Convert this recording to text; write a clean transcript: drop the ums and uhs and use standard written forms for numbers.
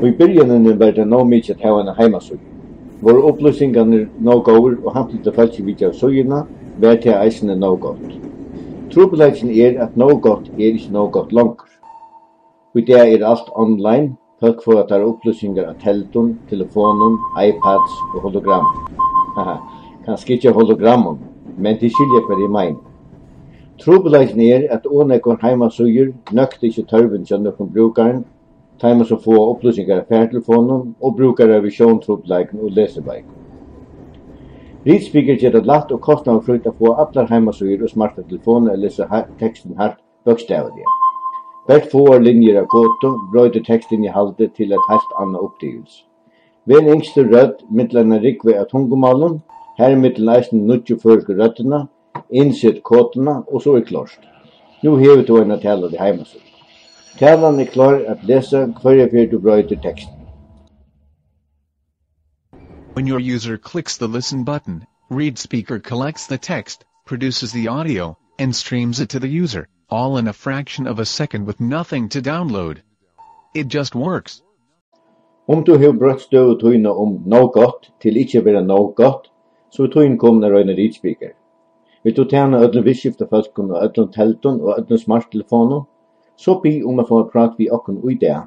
I byrjunin var det nóg mikið at hava en heimasíðu. Voru upplýsingarnir nóg góðir og hamtlita fólki vitja síðuna, var til eisini nóg gott. Trupulleikin at nóg gott ikke nóg gott langur. I dag alt online, folk får at det upplýsingar av teltun, telefonum, iPads og hologram. Kanskje ikke hologrammun, men de skiljer hva de mener. Trupulleikin at ånekkon heimasíður nøkti ikke tørven til noen brukaren, Tæma som få upplýsingar av færtelefonen og brukar av visjontrupleiken og lesebeiken. Readspeaker gjør det lagt og kostnadsfritt å få allar heimasíður og smarte telefoner og lese teksten hardt bokstavelig. Hvert få linjer av kodo brøyder teksten i halde til et helt annet oppdivelse. Ved en yngste rød mittlen rikve av tungumalen, her mittlen eisen nutju førske røddene, innsett kodene og så klart. Nå hever du en tale av heimasíður. Talan klar at lesa hver fyrir du brøyder teksten. When your user clicks the listen button, Readspeaker collects the text, produces the audio, and streams it to the user, all in a fraction of a second with nothing to download. It just works. Du har brøtt støv tøyna nóg gott til ikkje vera nóg gott, så tøyn kom na røyna Readspeaker. Vil du tjena öllum visskifta folkun og öllum teltun og öllum smarttelefonum, så be å få prat vi okken i det.